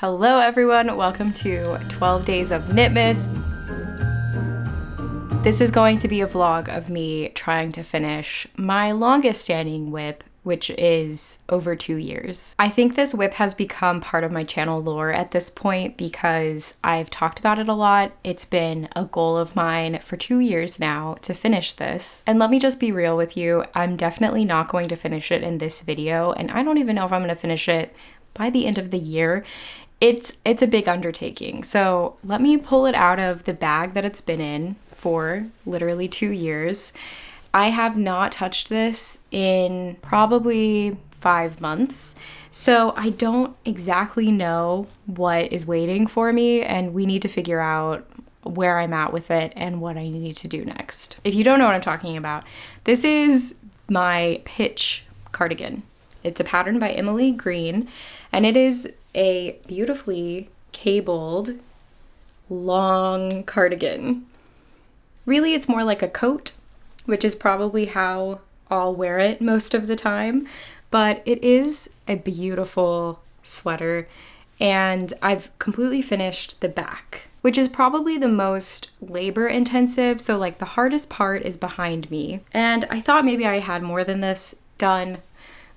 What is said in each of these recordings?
Hello everyone, welcome to 12 Days of Knitmas. This is going to be a vlog of me trying to finish my longest standing WIP, which is over 2 years. I think this WIP has become part of my channel lore at this point because I've talked about it a lot. It's been a goal of mine for 2 years now to finish this. And let me just be real with you, I'm definitely not going to finish it in this video, and I don't even know if I'm going to finish it by the end of the year. It's a big undertaking. So let me pull it out of the bag that it's been in for literally 2 years. I have not touched this in probably 5 months, so I don't exactly know what is waiting for me, and we need to figure out where I'm at with it and what I need to do next. If you don't know what I'm talking about, this is my pitch cardigan. It's a pattern by Greene, and it is a beautifully cabled long cardigan. Really, it's more like a coat, which is probably how I'll wear it most of the time, but it is a beautiful sweater, and I've completely finished the back, which is probably the most labor intensive. So like the hardest part is behind me, and I thought maybe I had more than this done,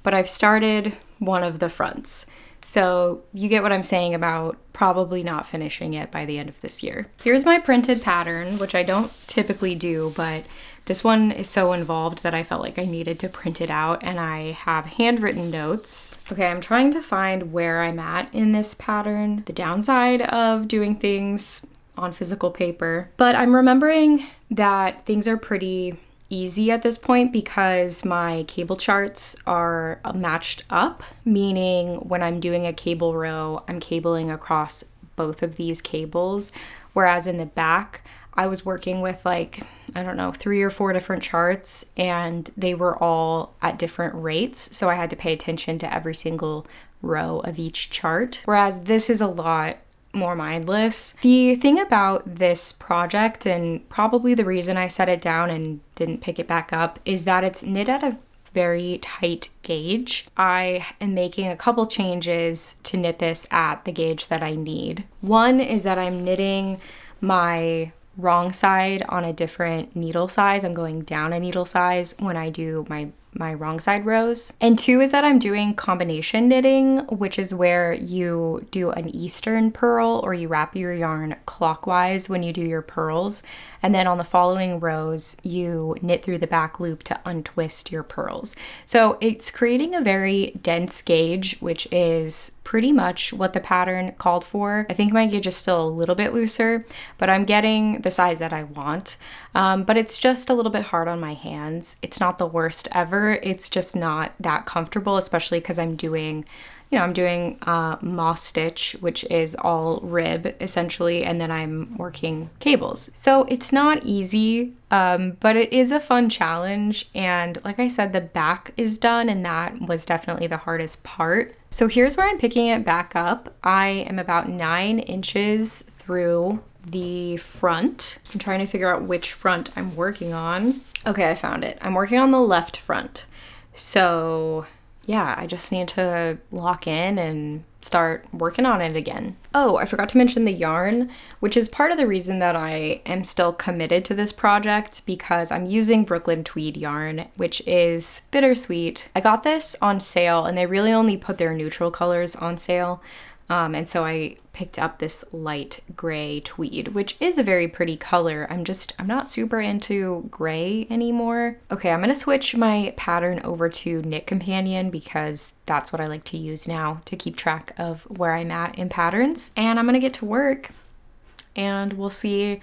but I've started one of the fronts. So you get what I'm saying about probably not finishing it by the end of this year. Here's my printed pattern, which I don't typically do, but this one is so involved that I felt like I needed to print it out, and I have handwritten notes. Okay, I'm trying to find where I'm at in this pattern, the downside of doing things on physical paper, but I'm remembering that things are pretty easy at this point because my cable charts are matched up, meaning when I'm doing a cable row, I'm cabling across both of these cables, whereas in the back, I was working with like, I don't know, 3 or 4 different charts, and they were all at different rates, so I had to pay attention to every single row of each chart, whereas this is a lot more mindless. The thing about this project, and probably the reason I set it down and didn't pick it back up, is that it's knit at a very tight gauge. I am making a couple changes to knit this at the gauge that I need. One is that I'm knitting my wrong side on a different needle size. I'm going down a needle size when I do my wrong side rows. And 2 is that I'm doing combination knitting, which is where you do an eastern purl, or you wrap your yarn clockwise when you do your purls, and then on the following rows you knit through the back loop to untwist your purls. So it's creating a very dense gauge, which is pretty much what the pattern called for. I think my gauge is still a little bit looser, but I'm getting the size that I want. But it's just a little bit hard on my hands. It's not the worst ever. It's just not that comfortable, especially because I'm doing moss stitch, which is all rib essentially, and then I'm working cables. So it's not easy, but it is a fun challenge. And like I said, the back is done, and that was definitely the hardest part. So here's where I'm picking it back up. I am about 9 inches through the front. I'm trying to figure out which front I'm working on. Okay, I found it. I'm working on the left front. So yeah, I just need to lock in and start working on it again. Oh, I forgot to mention the yarn, which is part of the reason that I am still committed to this project, because I'm using Brooklyn Tweed yarn, which is bittersweet. I got this on sale, and they really only put their neutral colors on sale. And so I picked up this light gray tweed, which is a very pretty color. I'm not super into gray anymore. Okay, I'm gonna switch my pattern over to Knit Companion because that's what I like to use now to keep track of where I'm at in patterns. And I'm gonna get to work, and we'll see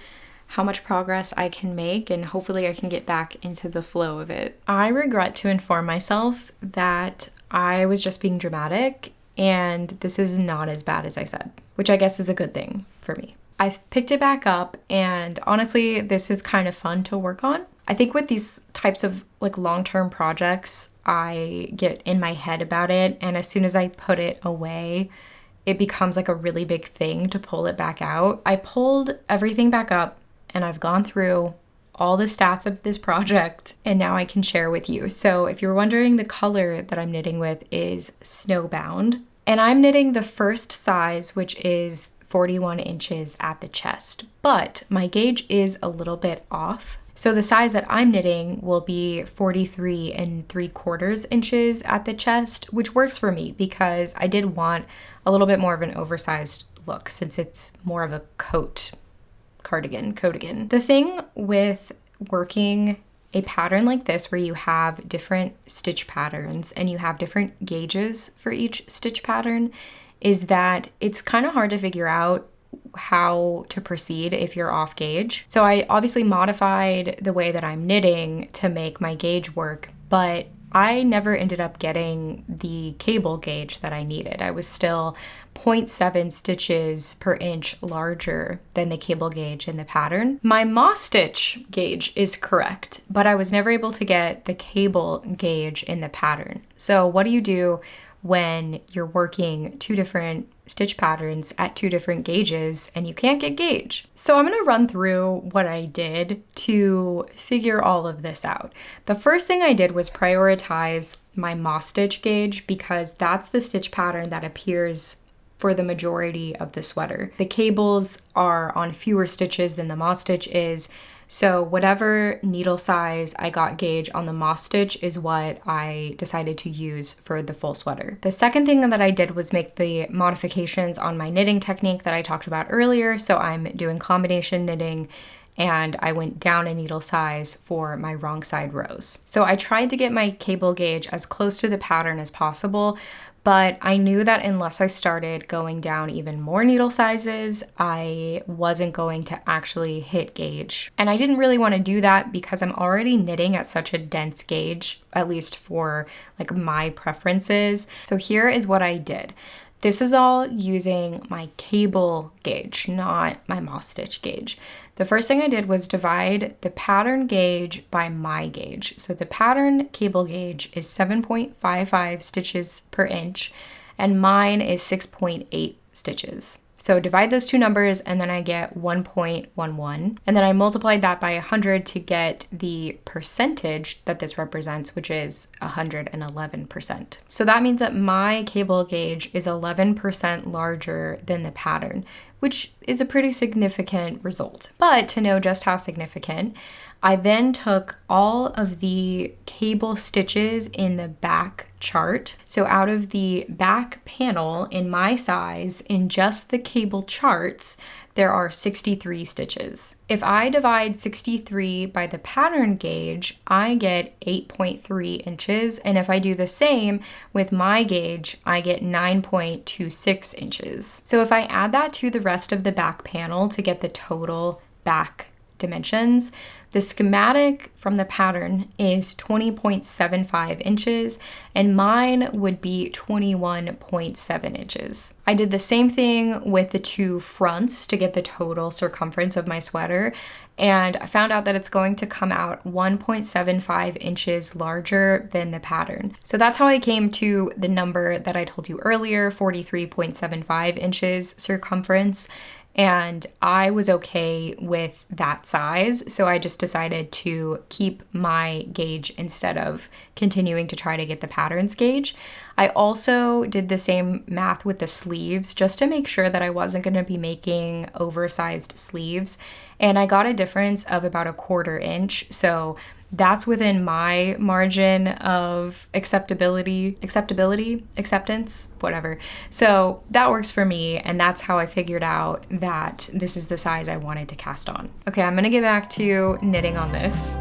how much progress I can make, and hopefully I can get back into the flow of it. I regret to inform myself that I was just being dramatic, and this is not as bad as I said, which I guess is a good thing for me. I've picked it back up, and honestly, this is kind of fun to work on. I think with these types of like long-term projects, I get in my head about it, and as soon as I put it away, it becomes like a really big thing to pull it back out. I pulled everything back up, and I've gone through all the stats of this project, and now I can share with you. So if you're wondering, the color that I'm knitting with is Snowbound. And I'm knitting the first size, which is 41 inches at the chest, but my gauge is a little bit off. So the size that I'm knitting will be 43 3/4 inches at the chest, which works for me because I did want a little bit more of an oversized look since it's more of a cardigan. The thing with working a pattern like this where you have different stitch patterns and you have different gauges for each stitch pattern is that it's kind of hard to figure out how to proceed if you're off gauge. So I obviously modified the way that I'm knitting to make my gauge work, but I never ended up getting the cable gauge that I needed. I was still 0.7 stitches per inch larger than the cable gauge in the pattern. My moss stitch gauge is correct, but I was never able to get the cable gauge in the pattern. So what do you do when you're working two different stitch patterns at two different gauges and you can't get gauge? So I'm gonna run through what I did to figure all of this out. The first thing I did was prioritize my moss stitch gauge because that's the stitch pattern that appears for the majority of the sweater. The cables are on fewer stitches than the moss stitch is, so whatever needle size I got gauge on the moss stitch is what I decided to use for the full sweater. The second thing that I did was make the modifications on my knitting technique that I talked about earlier. So I'm doing combination knitting and I went down a needle size for my wrong side rows. So I tried to get my cable gauge as close to the pattern as possible, but I knew that unless I started going down even more needle sizes, I wasn't going to actually hit gauge. And I didn't really want to do that because I'm already knitting at such a dense gauge, at least for like my preferences. So here is what I did. This is all using my cable gauge, not my moss stitch gauge. The first thing I did was divide the pattern gauge by my gauge. So the pattern cable gauge is 7.55 stitches per inch and mine is 6.8 stitches. So divide those two numbers and then I get 1.11. And then I multiplied that by 100 to get the percentage that this represents, which is 111%. So that means that my cable gauge is 11% larger than the pattern, which is a pretty significant result. But to know just how significant, I then took all of the cable stitches in the back chart. So out of the back panel in my size, in just the cable charts, there are 63 stitches. If I divide 63 by the pattern gauge, I get 8.3 inches. And if I do the same with my gauge, I get 9.26 inches. So if I add that to the rest of the back panel to get the total back dimensions, the schematic from the pattern is 20.75 inches and mine would be 21.7 inches. I did the same thing with the two fronts to get the total circumference of my sweater, and I found out that it's going to come out 1.75 inches larger than the pattern. So that's how I came to the number that I told you earlier, 43.75 inches circumference. And I was okay with that size, so I just decided to keep my gauge instead of continuing to try to get the patterns gauge. I also did the same math with the sleeves just to make sure that I wasn't going to be making oversized sleeves, and I got a difference of about 1/4 inch, so that's within my margin of acceptance, whatever. So that works for me, and that's how I figured out that this is the size I wanted to cast on. Okay, I'm gonna get back to knitting on this.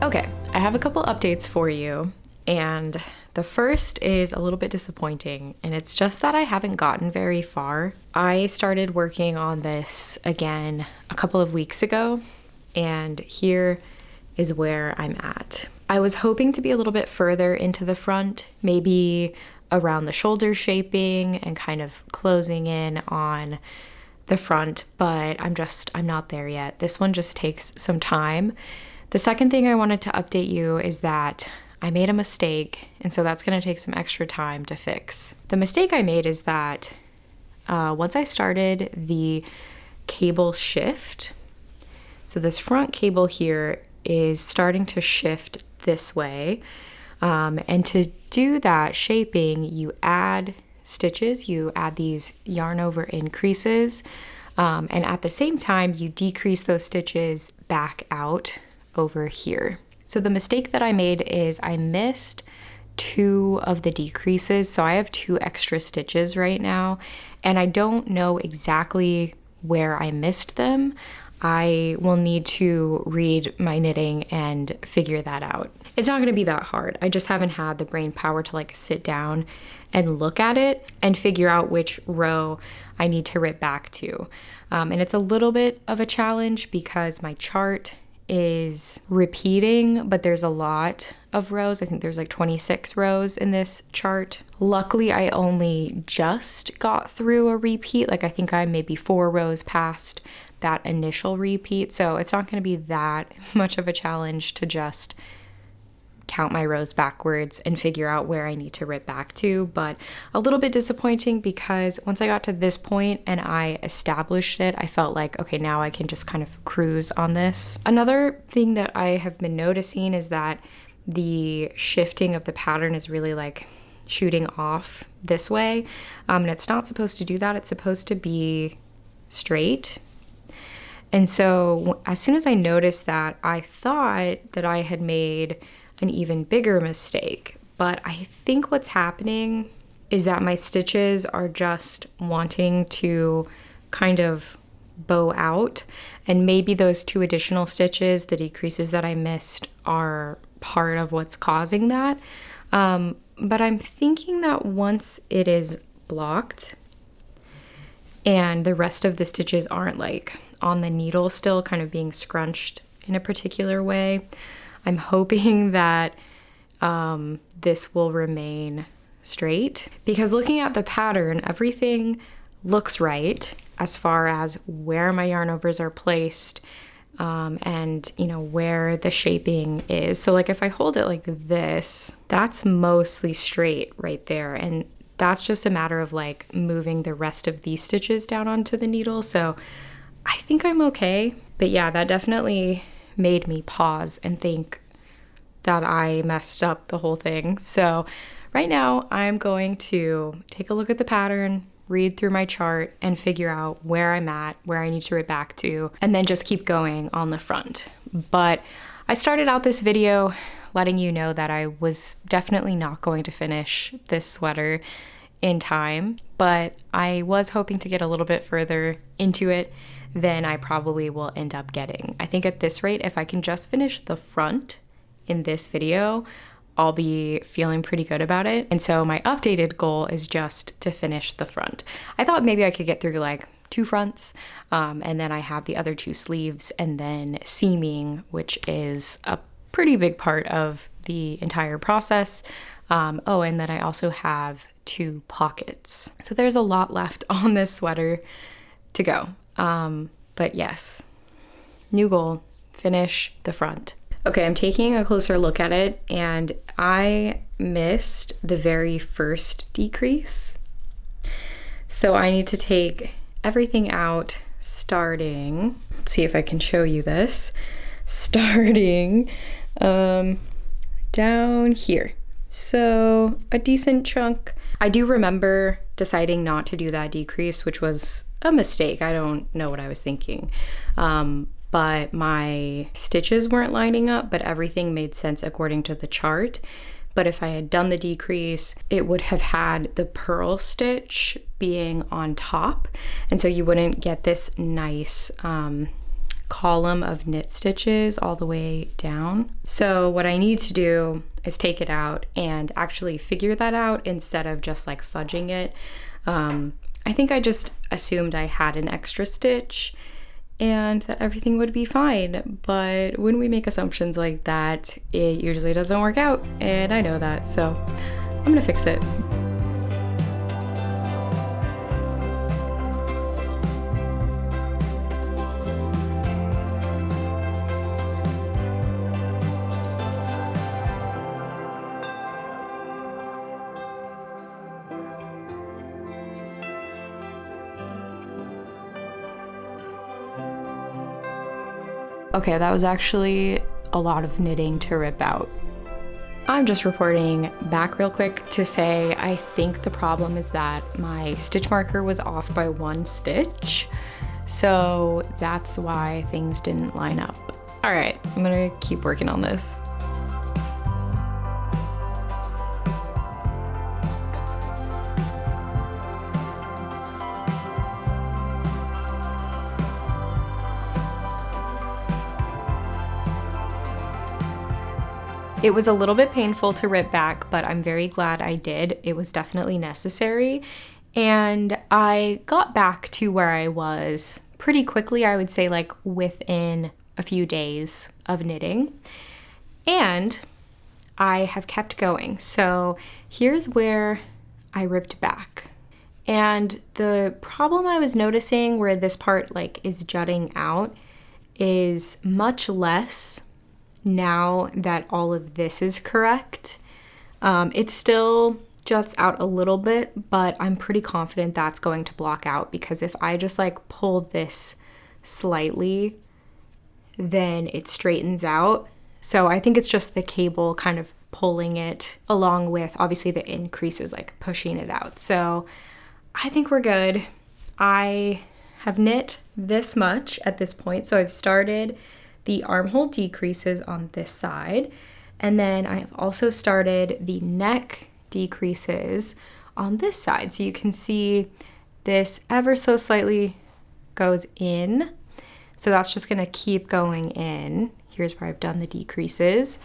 Okay, I have a couple updates for you, and the first is a little bit disappointing, and it's just that I haven't gotten very far. I started working on this again a couple of weeks ago, and here is where I'm at. I was hoping to be a little bit further into the front, maybe around the shoulder shaping and kind of closing in on the front, but I'm not there yet. This one just takes some time. The second thing I wanted to update you is that I made a mistake, and so that's gonna take some extra time to fix. The mistake I made is that once I started the cable shift, so this front cable here is starting to shift this way, and to do that shaping, you add stitches, you add these yarn over increases, and at the same time you decrease those stitches back out over here. So the mistake that I made is I missed 2 of the decreases, so I have 2 extra stitches right now, and I don't know exactly where I missed them. I will need to read my knitting and figure that out. It's not gonna be that hard. I just haven't had the brain power to like sit down and look at it and figure out which row I need to rip back to. And it's a little bit of a challenge because my chart is repeating, but there's a lot of rows. I think there's like 26 rows in this chart. Luckily, I only just got through a repeat. Like I think I'm maybe 4 rows past that initial repeat. So it's not going to be that much of a challenge to just count my rows backwards and figure out where I need to rip back to, but a little bit disappointing because once I got to this point and I established it, I felt like, okay, now I can just kind of cruise on this. Another thing that I have been noticing is that the shifting of the pattern is really like shooting off this way, and it's not supposed to do that. It's supposed to be straight. And so as soon as I noticed that, I thought that I had made an even bigger mistake, but I think what's happening is that my stitches are just wanting to kind of bow out, and maybe those 2 additional stitches, the decreases that I missed, are part of what's causing that. But I'm thinking that once it is blocked and the rest of the stitches aren't like on the needle still kind of being scrunched in a particular way, I'm hoping that this will remain straight, because looking at the pattern, everything looks right as far as where my yarn overs are placed, and you know, where the shaping is. So like if I hold it like this, that's mostly straight right there, and that's just a matter of like moving the rest of these stitches down onto the needle. So I think I'm okay. But yeah, that definitely made me pause and think that I messed up the whole thing. So right now I'm going to take a look at the pattern, read through my chart, and figure out where I'm at, where I need to rip back to, and then just keep going on the front. But I started out this video letting you know that I was definitely not going to finish this sweater in time, but I was hoping to get a little bit further into it than I probably will end up getting. I think at this rate, if I can just finish the front in this video, I'll be feeling pretty good about it. And so my updated goal is just to finish the front. I thought maybe I could get through like 2 fronts, and then I have the other 2 sleeves, and then seaming, which is a pretty big part of the entire process. Oh, and then I also have 2 pockets. So there's a lot left on this sweater to go. But yes, new goal, finish the front. Okay, I'm taking a closer look at it, and I missed the very first decrease. So I need to take everything out starting, let's see if I can show you this, starting down here. So a decent chunk. I do remember deciding not to do that decrease, which was a mistake. I don't know what I was thinking. But my stitches weren't lining up, but everything made sense according to the chart. But if I had done the decrease, it would have had the purl stitch being on top. And so you wouldn't get this nice column of knit stitches all the way down. So what I need to do is take it out and actually figure that out instead of just like fudging it. I think I just assumed I had an extra stitch and that everything would be fine. But when we make assumptions like that, it usually doesn't work out, and I know that, so I'm gonna fix it. Okay, that was actually a lot of knitting to rip out. I'm just reporting back real quick to say I think the problem is that my stitch marker was off by 1 stitch. So that's why things didn't line up. All right, I'm gonna keep working on this. It was a little bit painful to rip back, but I'm very glad I did. It was definitely necessary. And I got back to where I was pretty quickly, I would say like within a few days of knitting. And I have kept going. So here's where I ripped back. And the problem I was noticing where this part like is jutting out is much less now that all of this is correct. It still juts out a little bit, but I'm pretty confident that's going to block out, because if I just like pull this slightly, then it straightens out. So I think it's just the cable kind of pulling it, along with obviously the increases like pushing it out. So I think we're good. I have knit this much at this point. So I've started the armhole decreases on this side, and then I have also started the neck decreases on this side. So you can see this ever so slightly goes in. So that's just gonna keep going in. Here's where I've done the decreases.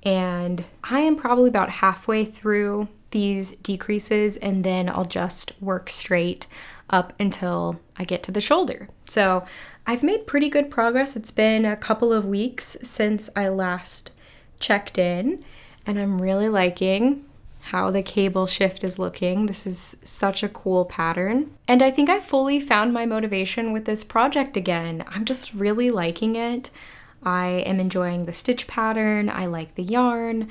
And I am probably about halfway through these decreases, and then I'll just work straight up until I get to the shoulder. So I've made pretty good progress. It's been a couple of weeks since I last checked in, and I'm really liking how the cable shift is looking. This is such a cool pattern. And I think I fully found my motivation with this project again. I'm just really liking it. I am enjoying the stitch pattern. I like the yarn,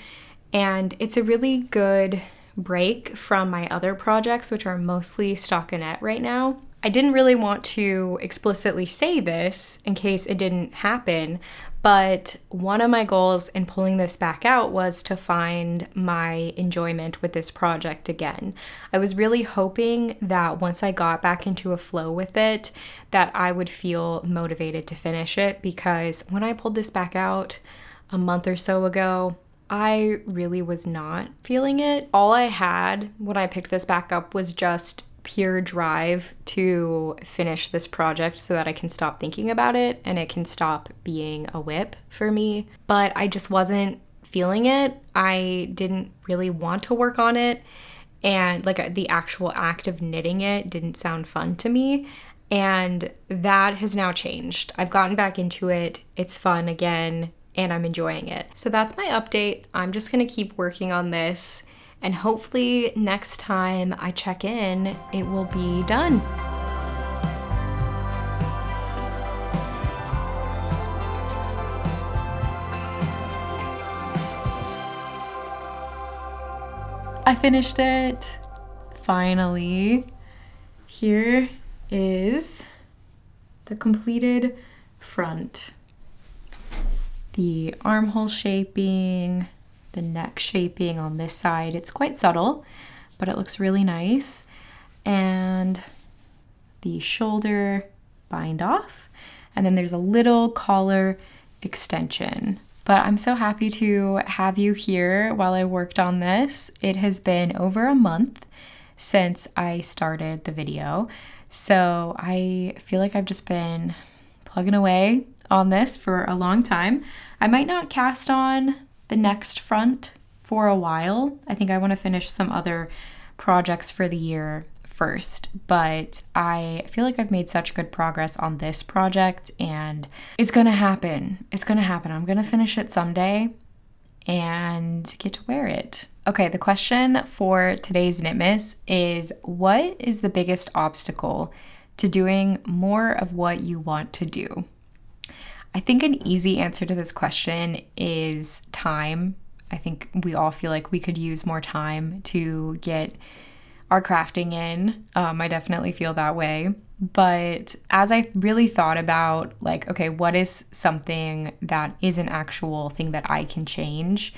and it's a really good break from my other projects, which are mostly stockinette right now. I didn't really want to explicitly say this in case it didn't happen, but one of my goals in pulling this back out was to find my enjoyment with this project again. I was really hoping that once I got back into a flow with it, that I would feel motivated to finish it, because when I pulled this back out a month or so ago, I really was not feeling it. All I had when I picked this back up was just pure drive to finish this project so that I can stop thinking about it and it can stop being a WIP for me. But I just wasn't feeling it. I didn't really want to work on it, and like the actual act of knitting it didn't sound fun to me. And that has now changed. I've gotten back into it. It's fun again, and I'm enjoying it. So that's my update. I'm just gonna keep working on this, and hopefully next time I check in, it will be done. I finished it, finally. Here is the completed front. The armhole shaping, the neck shaping on this side. It's quite subtle, but it looks really nice. And the shoulder bind off. And then there's a little collar extension. But I'm so happy to have you here while I worked on this. It has been over a month since I started the video. So I feel like I've just been plugging away on this for a long time. I might not cast on the next front for a while. I think I want to finish some other projects for the year first, but I feel like I've made such good progress on this project, and it's gonna happen. It's gonna happen. I'm gonna finish it someday and get to wear it. Okay, the question for today's Knitmas is, what is the biggest obstacle to doing more of what you want to do? I think an easy answer to this question is time. I think we all feel like we could use more time to get our crafting in. I definitely feel that way. But as I really thought about, like, okay, what is something that is an actual thing that I can change?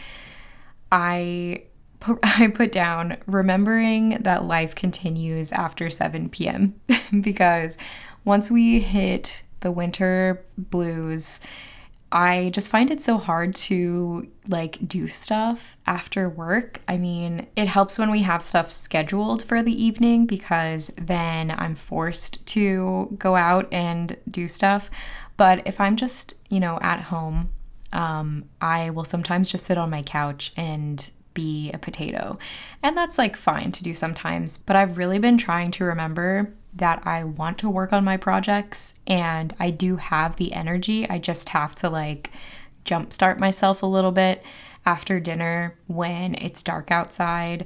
I put down remembering that life continues after 7 p.m. because once we hit the winter blues, I just find it so hard to like do stuff after work. I mean, it helps when we have stuff scheduled for the evening because then I'm forced to go out and do stuff. But if I'm just, at home, I will sometimes just sit on my couch and be a potato. And that's like fine to do sometimes. But I've really been trying to remember that I want to work on my projects and I do have the energy. I just have to like jumpstart myself a little bit after dinner when it's dark outside.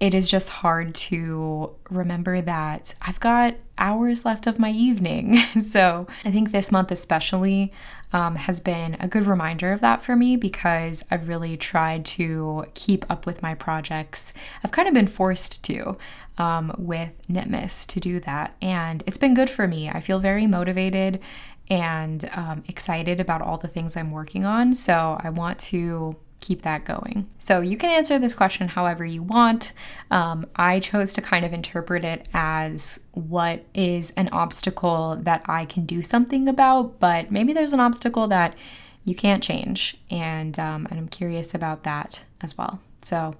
It is just hard to remember that I've got hours left of my evening. So I think this month especially has been a good reminder of that for me because I've really tried to keep up with my projects. I've kind of been forced to with Knitmas to do that. And it's been good for me. I feel very motivated and excited about all the things I'm working on. So I want to keep that going. So you can answer this question however you want. I chose to kind of interpret it as what is an obstacle that I can do something about, but maybe there's an obstacle that you can't change. And I'm curious about that as well. So,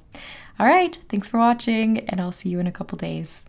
all right, thanks for watching, and I'll see you in a couple days.